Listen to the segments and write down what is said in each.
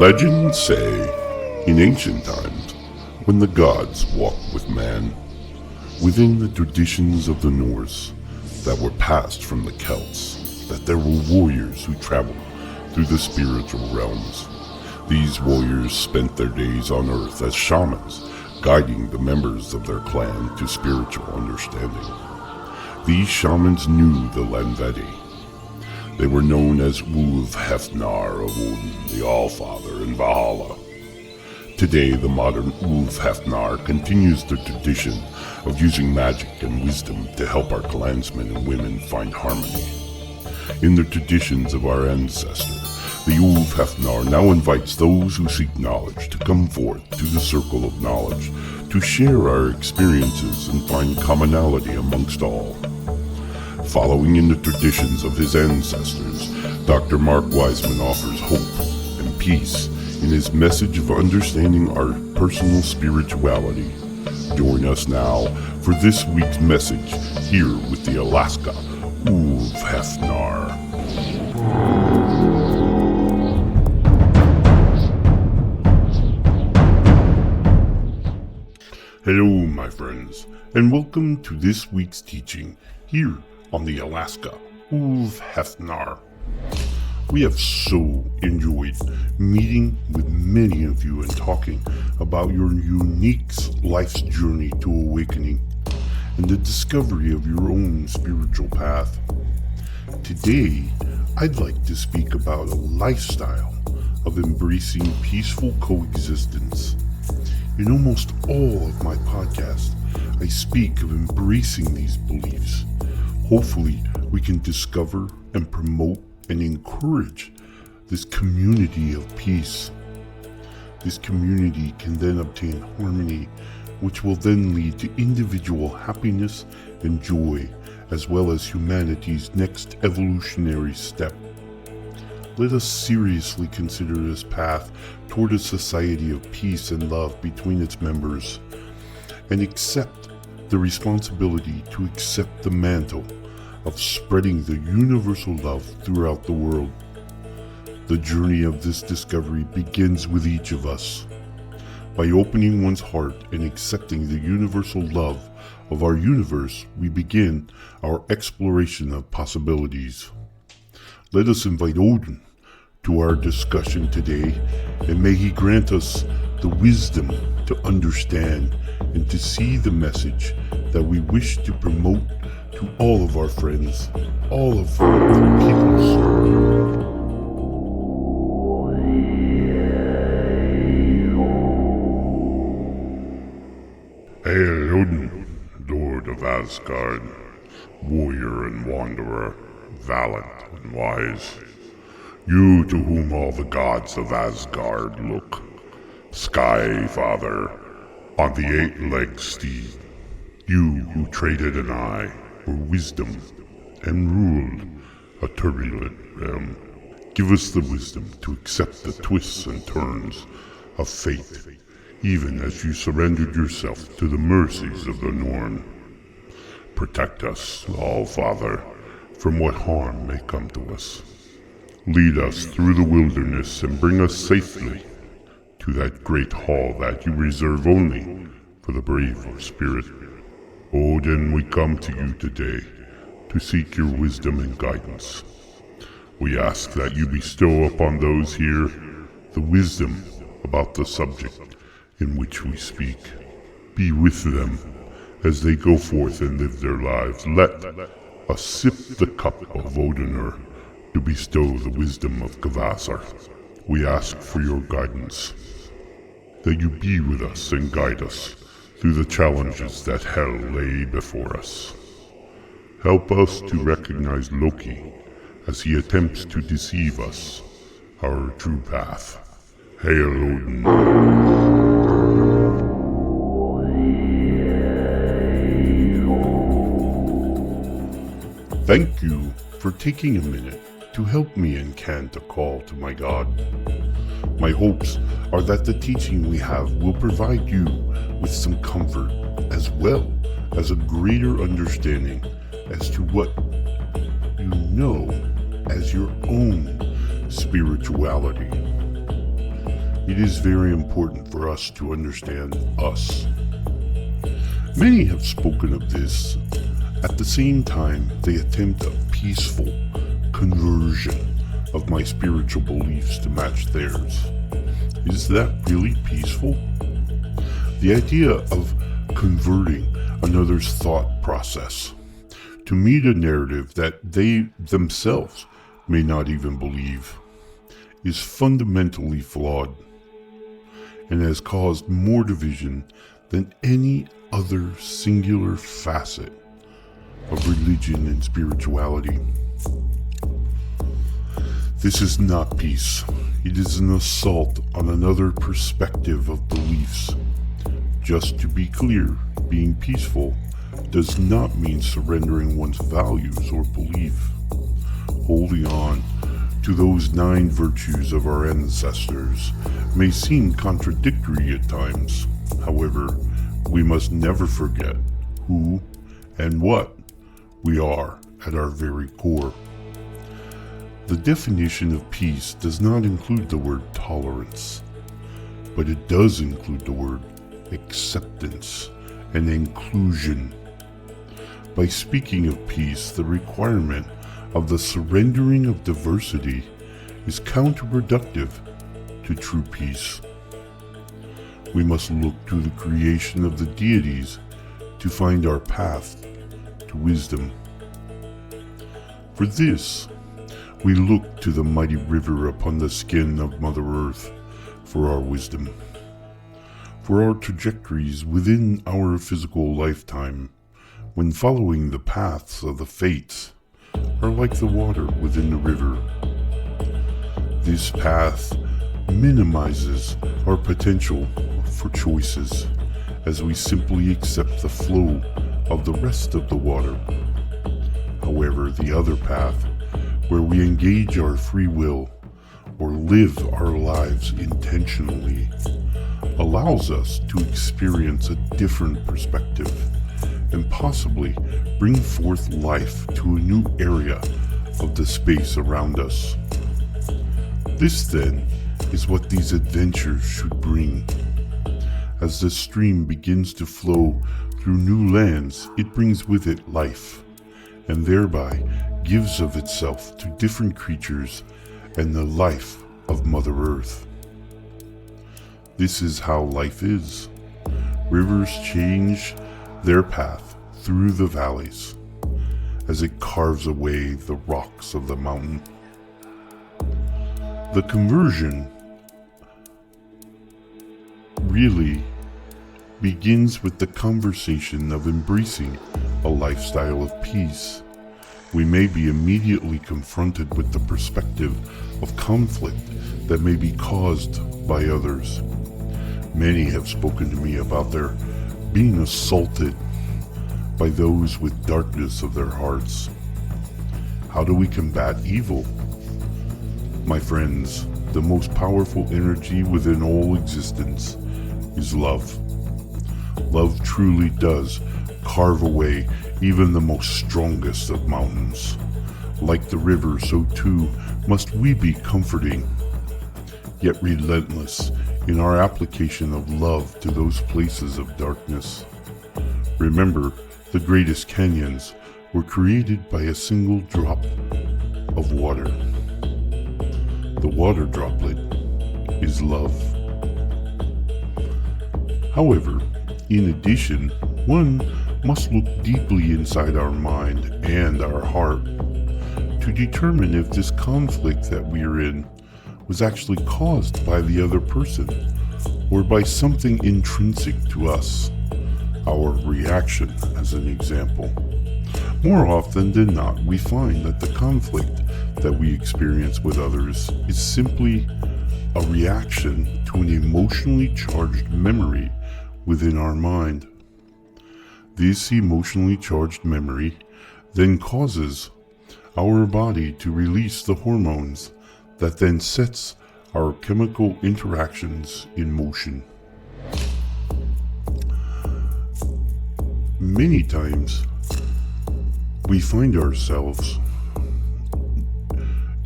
Legends say, in ancient times, when the gods walked with man, within the traditions of the Norse that were passed from the Celts, that there were warriors who traveled through the spiritual realms. These warriors spent their days on Earth as shamans, guiding the members of their clan to spiritual understanding. These shamans knew the Landvedi. They were known as Ulfhednar of Odin, the Allfather, in Valhalla. Today, the modern Ulfhednar continues the tradition of using magic and wisdom to help our clansmen and women find harmony. In the traditions of our ancestors, the Ulfhednar now invites those who seek knowledge to come forth to the circle of knowledge, to share our experiences and find commonality amongst all. Following in the traditions of his ancestors, Dr. Mark Wiseman offers hope and peace in his message of understanding our personal spirituality. Join us now for this week's message here with the Alaska Ulfhednar. Hello, my friends, and welcome to this week's teaching here on the Alaska Ulfhednar. We have so enjoyed meeting with many of you and talking about your unique life's journey to awakening and the discovery of your own spiritual path. Today, I'd like to speak about a lifestyle of embracing peaceful coexistence. In almost all of my podcasts, I speak of embracing these beliefs. Hopefully, we can discover and promote and encourage this community of peace. This community can then obtain harmony, which will then lead to individual happiness and joy, as well as humanity's next evolutionary step. Let us seriously consider this path toward a society of peace and love between its members, and accept the responsibility to accept the mantle of spreading the universal love throughout the world. The journey of this discovery begins with each of us. By opening one's heart and accepting the universal love of our universe, we begin our exploration of possibilities. Let us invite Odin to our discussion today, and may he grant us the wisdom to understand and to see the message that we wish to promote to all of our friends, all of the peoples. Hail Odin, Lord of Asgard, warrior and wanderer, valiant and wise. You to whom all the gods of Asgard look, Sky Father, on the eight-legged steed. You who traded an eye for wisdom and ruled a turbulent realm. Give us the wisdom to accept the twists and turns of fate, even as you surrendered yourself to the mercies of the Norn. Protect us, All-Father, from what harm may come to us. Lead us through the wilderness and bring us safely to that great hall that you reserve only for the brave of spirit. Odin, we come to you today to seek your wisdom and guidance. We ask that you bestow upon those here the wisdom about the subject in which we speak. Be with them as they go forth and live their lives. Let us sip the cup of Odinr to bestow the wisdom of Kvasar. We ask for your guidance, that you be with us and guide us through the challenges that hell lay before us. Help us to recognize Loki as he attempts to deceive us, our true path. Hail Odin. Thank you for taking a minute to help me encant a call to my God. My hopes are that the teaching we have will provide you with some comfort, as well as a greater understanding as to what you know as your own spirituality. it is very important for us to understand us. Many have spoken of this. At the same time, they attempt a peaceful conversion of my spiritual beliefs to match theirs. Is that really peaceful? The idea of converting another's thought process to meet a narrative that they themselves may not even believe is fundamentally flawed and has caused more division than any other singular facet of religion and spirituality. This is not peace. It is an assault on another perspective of beliefs. Just to be clear, being peaceful does not mean surrendering one's values or belief. Holding on to those 9 virtues of our ancestors may seem contradictory at times. However, we must never forget who and what we are at our very core. The definition of peace does not include the word tolerance, but it does include the word acceptance and inclusion. By speaking of peace, the requirement of the surrendering of diversity is counterproductive to true peace. We must look to the creation of the deities to find our path to wisdom. For this, we look to the mighty river upon the skin of Mother Earth for our wisdom. For our trajectories within our physical lifetime, when following the paths of the fates, are like the water within the river. This path minimizes our potential for choices as we simply accept the flow of the rest of the water. However, the other path, where we engage our free will or live our lives intentionally, allows us to experience a different perspective and possibly bring forth life to a new area of the space around us. This then is what these adventures should bring. As the stream begins to flow through new lands, it brings with it life, and thereby gives of itself to different creatures and the life of Mother Earth. This is how life is. Rivers change their path through the valleys as it carves away the rocks of the mountain. The conversion really begins with the conversation of embracing a lifestyle of peace. We may be immediately confronted with the perspective of conflict that may be caused by others. Many have spoken to me about their being assaulted by those with darkness of their hearts. How do we combat evil? My friends, the most powerful energy within all existence is love. Love truly does carve away even the most strongest of mountains. Like the river, so too must we be comforting, yet relentless in our application of love to those places of darkness. Remember, the greatest canyons were created by a single drop of water. The water droplet is love. However, in addition, one must look deeply inside our mind and our heart to determine if this conflict that we are in was actually caused by the other person or by something intrinsic to us, our reaction as an example. More often than not, we find that the conflict that we experience with others is simply a reaction to an emotionally charged memory within our mind. This emotionally charged memory then causes our body to release the hormones that then sets our chemical interactions in motion. Many times, we find ourselves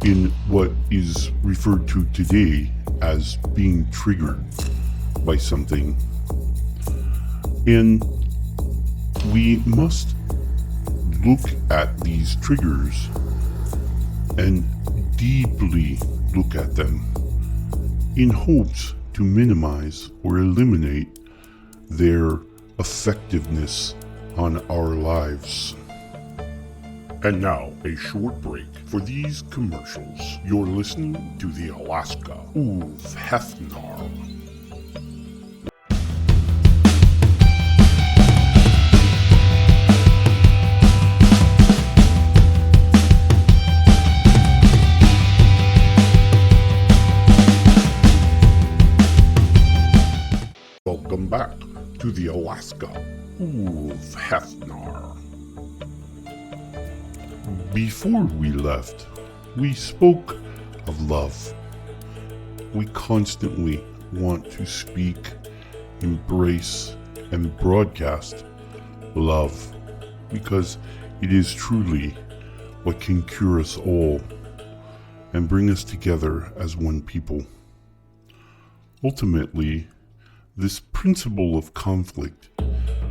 in what is referred to today as being triggered by something. And we must look at these triggers and deeply look at them in hopes to minimize or eliminate their effectiveness on our lives. And now, a short break for these commercials. You're listening to the Alaska Ulfhednar. Welcome back to the Alaska Ulfhednar. Before we left, we spoke of love. We constantly want to speak, embrace, and broadcast love because it is truly what can cure us all and bring us together as one people. Ultimately, this principle of conflict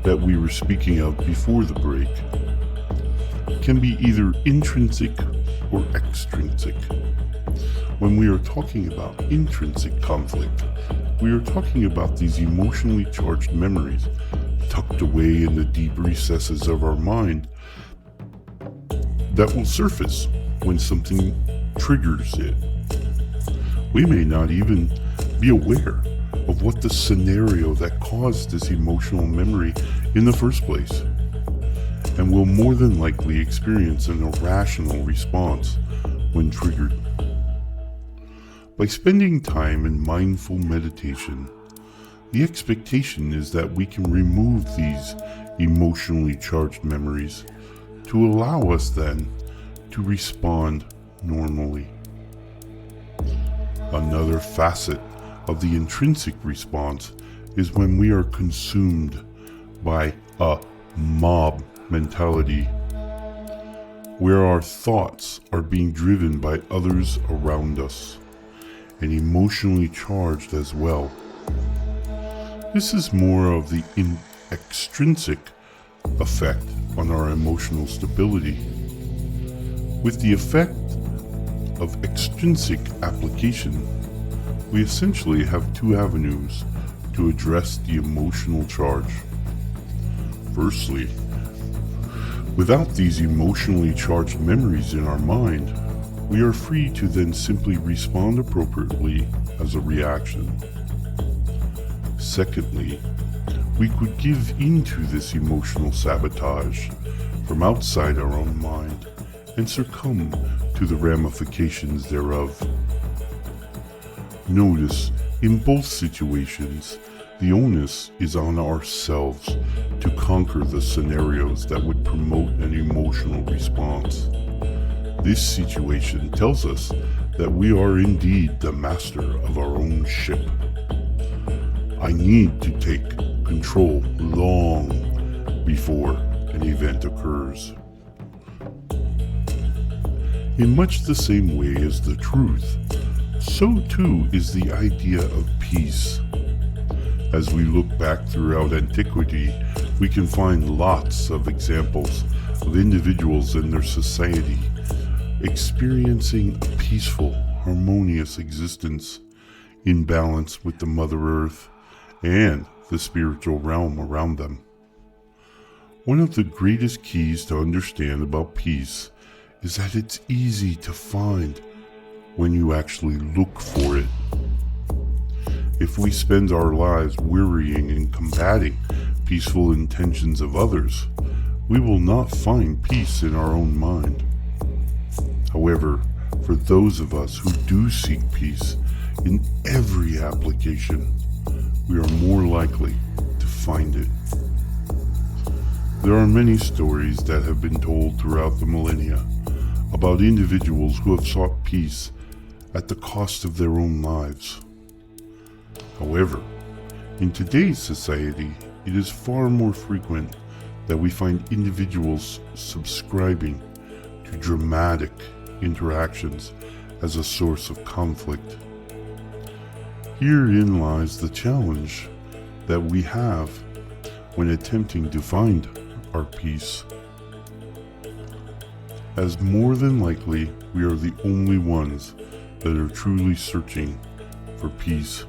that we were speaking of before the break can be either intrinsic or extrinsic. When we are talking about intrinsic conflict, we are talking about these emotionally charged memories tucked away in the deep recesses of our mind that will surface when something triggers it. We may not even be aware of what the scenario that caused this emotional memory in the first place, and will more than likely experience an irrational response when triggered. By spending time in mindful meditation, the expectation is that we can remove these emotionally charged memories to allow us then to respond normally. Another facet of the intrinsic response is when we are consumed by a mob mentality, where our thoughts are being driven by others around us and emotionally charged as well. This is more of the extrinsic effect on our emotional stability. With the effect of extrinsic application, we essentially have two avenues to address the emotional charge. Firstly, without these emotionally charged memories in our mind, we are free to then simply respond appropriately as a reaction. Secondly, we could give into this emotional sabotage from outside our own mind and succumb to the ramifications thereof. Notice, in both situations, the onus is on ourselves to conquer the scenarios that would promote an emotional response. This situation tells us that we are indeed the master of our own ship. I need to take control long before an event occurs. In much the same way as the truth, so too is the idea of peace. As we look back throughout antiquity, we can find lots of examples of individuals and their society experiencing a peaceful, harmonious existence in balance with the Mother Earth and the spiritual realm around them. One of the greatest keys to understand about peace is that it's easy to find when you actually look for it. If we spend our lives worrying and combating peaceful intentions of others, we will not find peace in our own mind. However, for those of us who do seek peace in every application, we are more likely to find it. There are many stories that have been told throughout the millennia about individuals who have sought peace at the cost of their own lives. However, in today's society, it is far more frequent that we find individuals subscribing to dramatic interactions as a source of conflict. Herein lies the challenge that we have when attempting to find our peace, as more than likely we are the only ones that are truly searching for peace.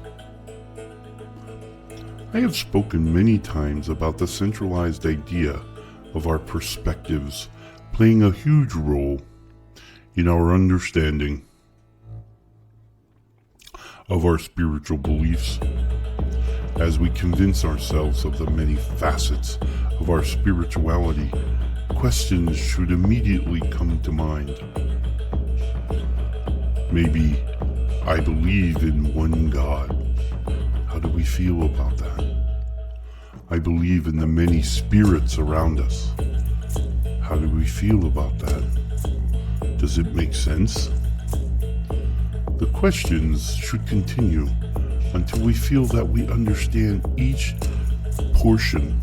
I have spoken many times about the centralized idea of our perspectives playing a huge role in our understanding of our spiritual beliefs. As we convince ourselves of the many facets of our spirituality, questions should immediately come to mind. Maybe, I believe in one God. How do we feel about that? I believe in the many spirits around us. How do we feel about that? Does it make sense? The questions should continue until we feel that we understand each portion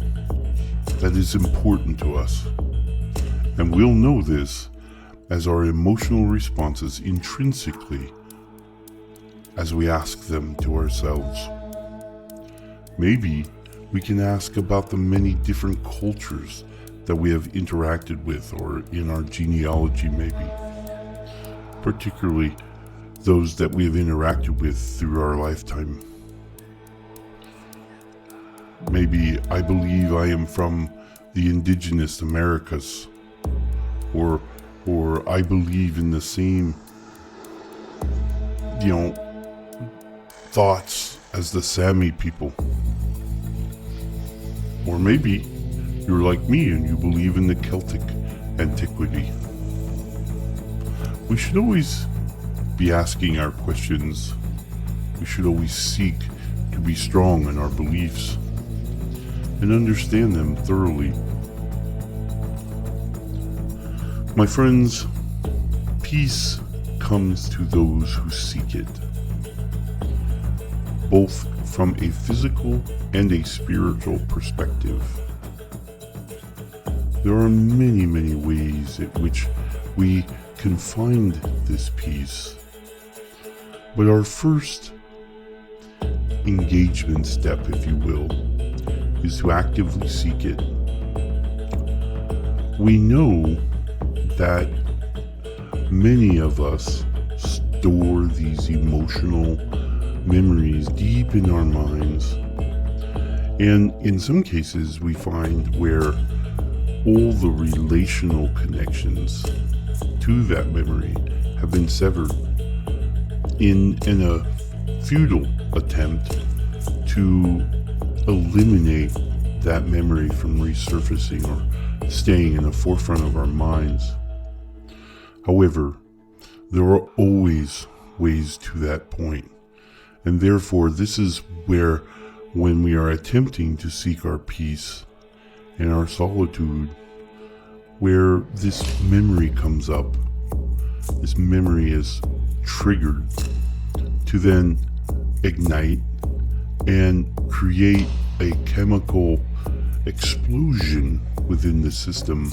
that is important to us. And we'll know this as our emotional responses intrinsically as we ask them to ourselves. Maybe we can ask about the many different cultures that we have interacted with, or in our genealogy maybe, particularly those that we have interacted with through our lifetime. Maybe I believe I am from the indigenous Americas, or I believe in the same, thoughts as the Sami people. Or maybe you're like me and you believe in the Celtic antiquity. We should always be asking our questions. We should always seek to be strong in our beliefs and understand them thoroughly. My friends, peace comes to those who seek it, both from a physical and a spiritual perspective. There are many, many ways in which we can find this peace, but our first engagement step, if you will, is to actively seek it. We know that many of us store these emotional memories deep in our minds, and in some cases we find where all the relational connections to that memory have been severed in a futile attempt to eliminate that memory from resurfacing or staying in the forefront of our minds. However, there are always ways to that point, and therefore this is where, when we are attempting to seek our peace and our solitude, where this memory comes up, this memory is triggered to then ignite and create a chemical explosion within the system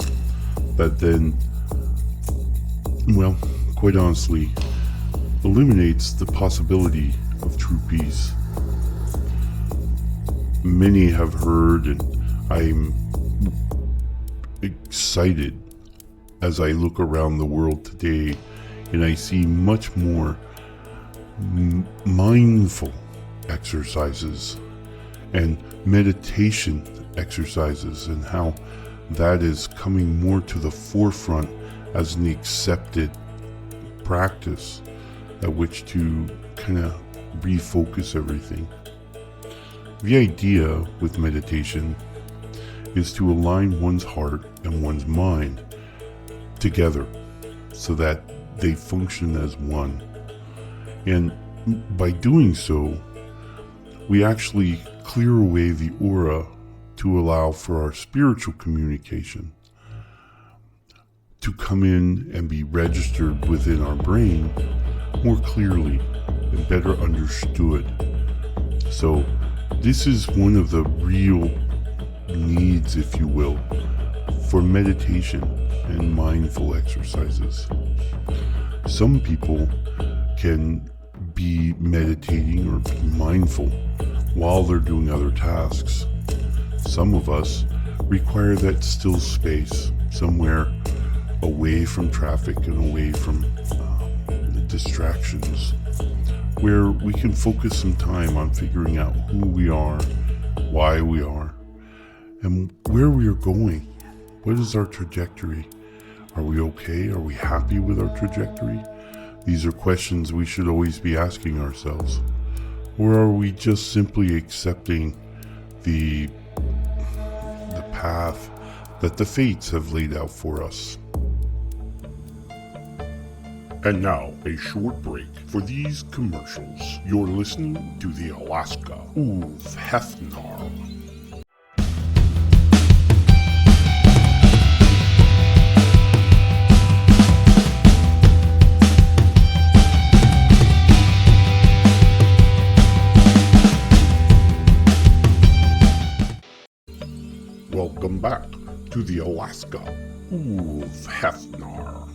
that then, well, quite honestly, eliminates the possibility of true peace. Many have heard, and I'm excited as I look around the world today and I see much more mindful exercises and meditation exercises, and how that is coming more to the forefront as an accepted practice at which to kind of refocus everything. The idea with meditation is to align one's heart and one's mind together so that they function as one. And by doing so, we actually clear away the aura to allow for our spiritual communication to come in and be registered within our brain more clearly and better understood. So this is one of the real needs, if you will, for meditation and mindful exercises. Some people can be meditating or be mindful while they're doing other tasks. Some of us require that still space somewhere away from traffic and away from the distractions, where we can focus some time on figuring out who we are, why we are, and where we are going. What is our trajectory? Are we okay? Are we happy with our trajectory? These are questions we should always be asking ourselves. Or are we just simply accepting the path that the fates have laid out for us? And now, a short break for these commercials. You're listening to the Alaska Ulfhednar. Welcome back to the Alaska Ulfhednar.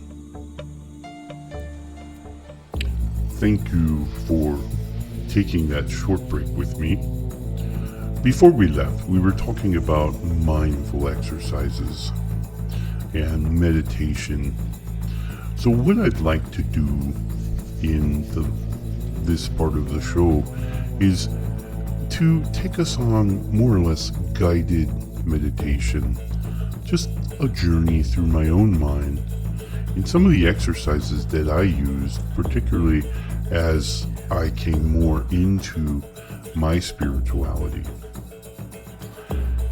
Thank you for taking that short break with me. Before we left, we were talking about mindful exercises and meditation. So what I'd like to do in this part of the show is to take us on more or less guided meditation, just a journey through my own mind in some of the exercises that I used, particularly as I came more into my spirituality.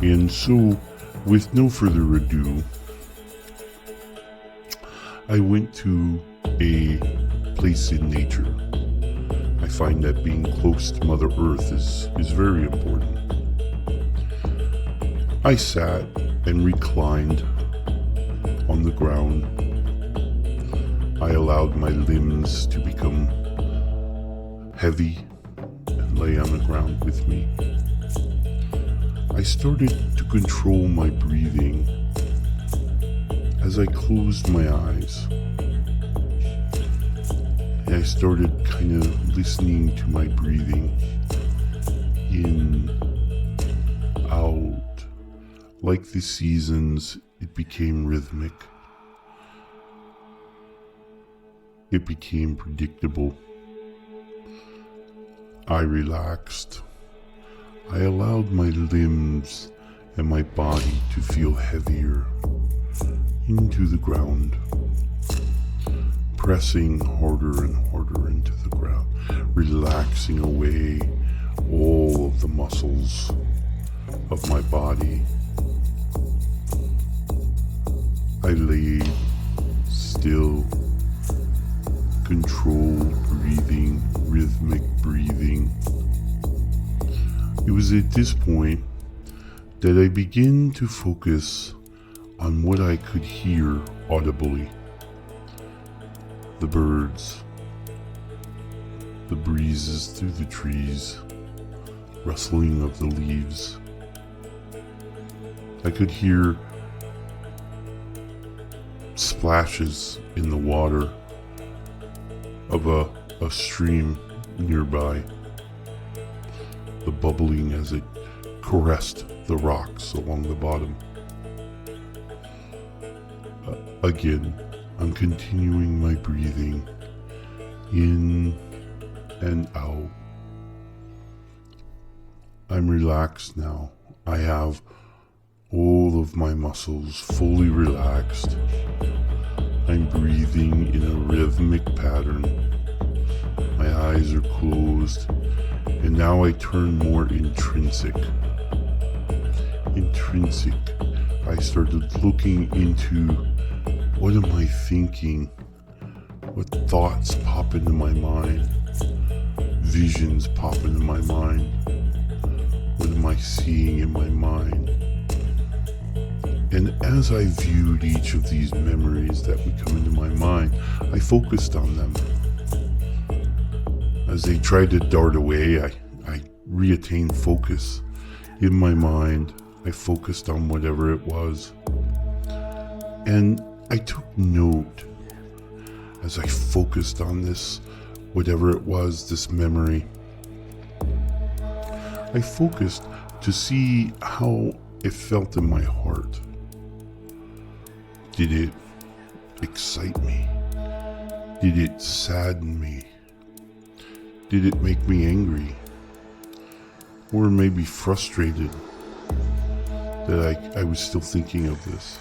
And so, with no further ado, I went to a place in nature. I find that being close to Mother Earth is very important. I sat and reclined on the ground. I allowed my limbs to become heavy and lay on the ground with me. I started to control my breathing as I closed my eyes. And I started kind of listening to my breathing in, out. Like the seasons, it became rhythmic. It became predictable. I relaxed. I allowed my limbs and my body to feel heavier into the ground, pressing harder and harder into the ground, relaxing away all of the muscles of my body. I lay still, controlled breathing, rhythmic breathing. It was at this point that I began to focus on what I could hear audibly. The birds, the breezes through the trees, rustling of the leaves. I could hear splashes in the water of a stream nearby, the bubbling as it caressed the rocks along the bottom. Again, I'm continuing my breathing in and out. I'm relaxed now. I have all of my muscles fully relaxed. I'm breathing in a rhythmic pattern. My eyes are closed, and now I turn more intrinsic. I started looking into what am I thinking? What thoughts pop into my mind? Visions pop into my mind? What am I seeing in my mind? And as I viewed each of these memories that would come into my mind, I focused on them. As they tried to dart away, I reattained focus. In my mind, I focused on whatever it was. And I took note as I focused on this whatever it was, this memory. I focused to see how it felt in my heart. Did it excite me? Did it sadden me? Did it make me angry? Or maybe frustrated that I was still thinking of this?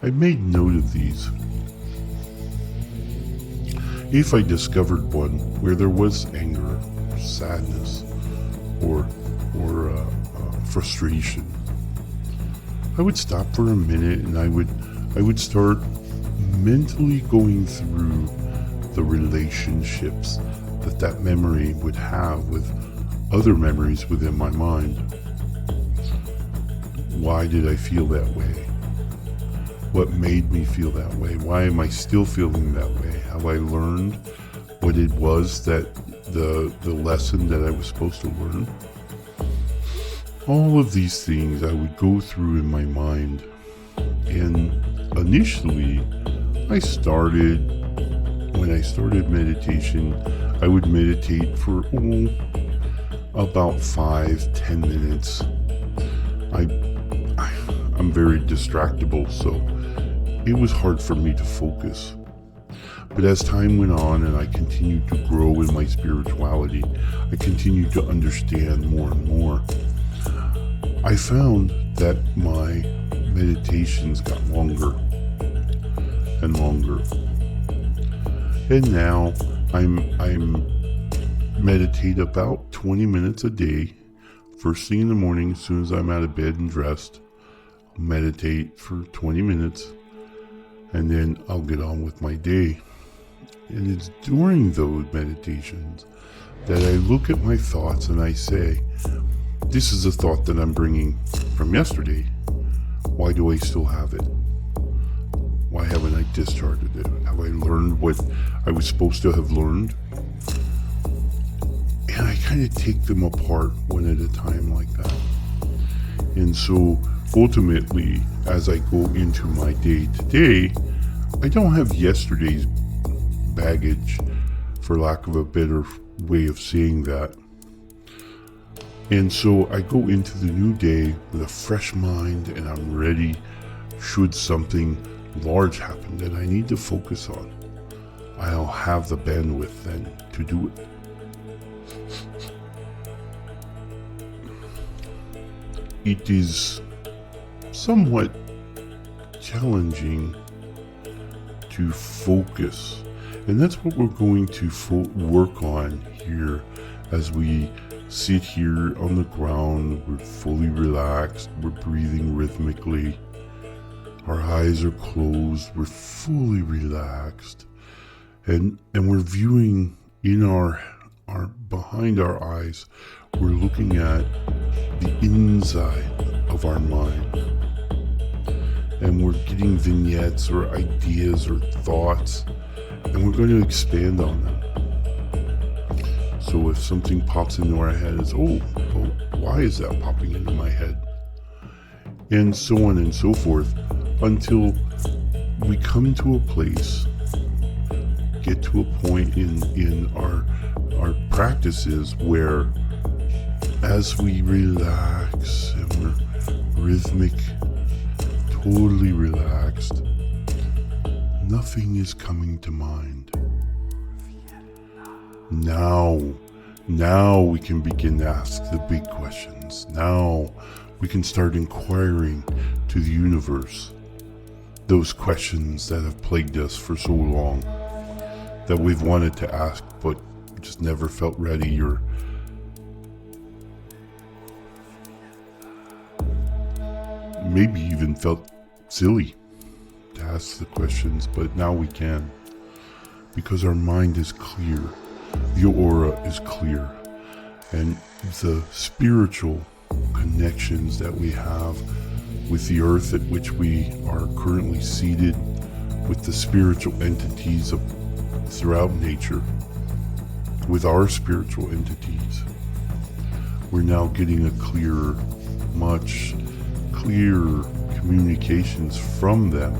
I made note of these. If I discovered one where there was anger, sadness, or frustration, I would stop for a minute and I would start mentally going through the relationships that memory would have with other memories within my mind. Why did I feel that way? What made me feel that way? Why am I still feeling that way? Have I learned what it was that the lesson that I was supposed to learn? All of these things I would go through in my mind. And initially, when I started meditation, I would meditate for about 5-10 minutes. I'm very distractible, so it was hard for me to focus. But as time went on and I continued to grow in my spirituality, I continued to understand more and more. I found that my meditations got longer and longer. And now I'm meditate about 20 minutes a day. First thing in the morning, as soon as I'm out of bed and dressed, I'll meditate for 20 minutes, and then I'll get on with my day. And it's during those meditations that I look at my thoughts and I say, this is a thought that I'm bringing from yesterday. Why do I still have it? Why haven't I discharged it? Have I learned what I was supposed to have learned? And I kind of take them apart one at a time like that. And so ultimately, as I go into my day today, I don't have yesterday's baggage, for lack of a better way of saying that. And so I go into the new day with a fresh mind, and I'm ready should something large happen that I need to focus on. I'll have the bandwidth then to do it. It is somewhat challenging to focus, and that's what we're going to work on here as we sit here on the ground. We're fully relaxed, we're breathing rhythmically, our eyes are closed, we're fully relaxed, and we're viewing in our behind our eyes, we're looking at the inside of our mind, and we're getting vignettes or ideas or thoughts, and we're going to expand on them. So if something pops into our head, it's, well, why is that popping into my head? And so on and so forth, until we come to a place, get to a point in our practices where, as we relax and we're rhythmic, totally relaxed, nothing is coming to mind. Now we can begin to ask the big questions. Now we can start inquiring to the universe those questions that have plagued us for so long, that we've wanted to ask but just never felt ready, or maybe even felt silly to ask the questions. But now we can, because our mind is clear, the aura is clear, and the spiritual connections that we have with the earth at which we are currently seated, with the spiritual entities throughout nature, with our spiritual entities, we're now getting a clearer, much clearer communications from them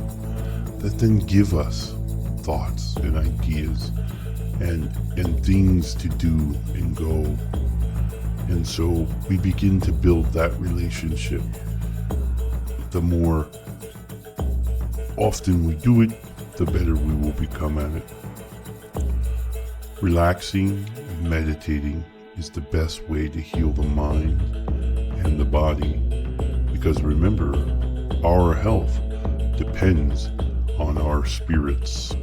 that then give us thoughts and ideas and things to do and go. And so we begin to build that relationship. The more often we do it, the better we will become at it. Relaxing and meditating is the best way to heal the mind and the body, because remember, our health depends on our spirits.